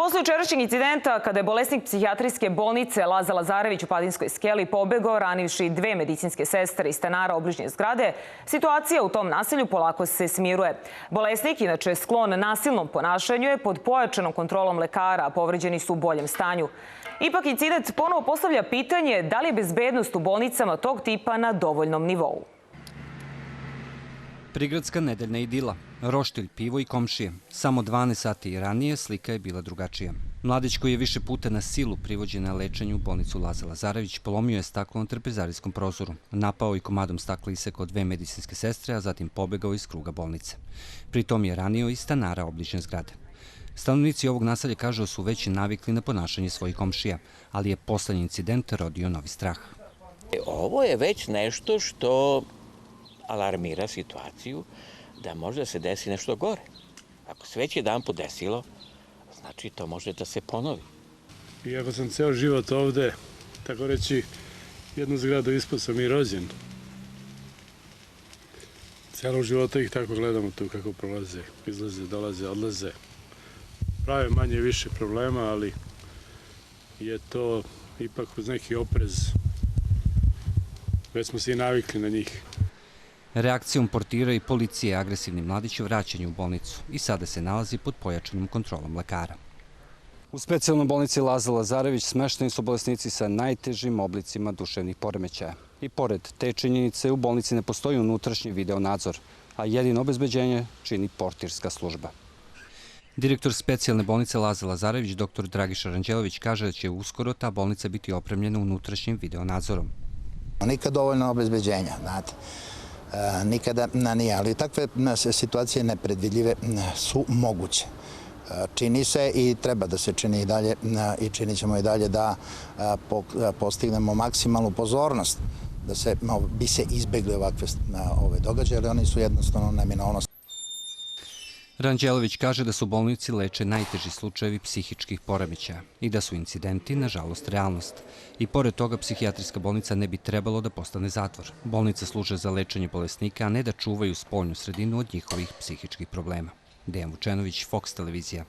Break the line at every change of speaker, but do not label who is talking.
Posle jučerašnjeg incidenta, kada je bolesnik psihijatrijske bolnice Laza Lazarević u Padinskoj Skeli pobegao, ranivši 2 medicinske sestre i stanara obližnje zgrade, situacija u tom naselju polako se smiruje. Bolesnik, inače sklon nasilnom ponašanju, je pod pojačanom kontrolom lekara, a povređeni su u boljem stanju. Ipak incident ponovo postavlja pitanje da li je bezbednost u bolnicama tog tipa na dovoljnom nivou.
Prigradska nedeljna idila, roštilj, pivo i komšije. Samo 12 sati ranije slika je bila drugačija. Mladić koji je više puta na silu privođen na lečenju u bolnicu Laza Lazarević polomio je staklo na trpezarijskom prozoru. Napao i komadom stakla isekao 2 medicinske sestre, a zatim pobegao iz kruga bolnice. Pri tom je ranio i stanara obližnje zgrade. Stanovnici ovog naselja kažu su već navikli na ponašanje svojih komšija, ali je poslednji incident rodio novi strah.
Ovo je već nešto što alarmira situaciju da može da se desi nešto gore. Ako se već jedanput desilo, znači to može da se ponovi.
Iako sam ceo život ovde, tako reći, jednu zgradu ispod sam i rođen. Celog života ih tako gledamo tu kako prolaze, izlaze, dolaze, odlaze. Prave manje više problema, ali je to ipak uz neki oprez. Već smo se i navikli na njih.
Reakcijom portira i policije agresivni mladić vraćanju u bolnicu i sada se nalazi pod pojačanom kontrolom lekara. U specijalnoj bolnici Laza Lazarević smešteni su bolesnici sa najtežim oblicima duševnih poremećaja. I pored te činjenice u bolnici ne postoji unutrašnji video nadzor, a jedino obezbeđenje čini portirska služba. Direktor specijalne bolnice Laza Lazarević, dr. Dragiša Ranđelović, kaže da će uskoro ta bolnica biti opremljena unutrašnjim video nadzorom.
Nikad dovoljno obezbeđenja, znate. Nikada nije, ali takve situacije nepredvidljive su moguće. Čini se i treba da se čini i dalje i činit ćemo i dalje da postignemo maksimalnu pozornost da bi se izbegli ovakve događaje, ali oni su jednostavno neminovnost.
Ranđelović kaže da su u bolnici leče najteži slučajevi psihičkih poremećaja i da su incidenti, nažalost, realnost. I pored toga, psihijatrijska bolnica ne bi trebalo da postane zatvor. Bolnica služe za lečenje bolesnika, a ne da čuvaju spoljnu sredinu od njihovih psihičkih problema. Dejan Vučenović, Fox televizija.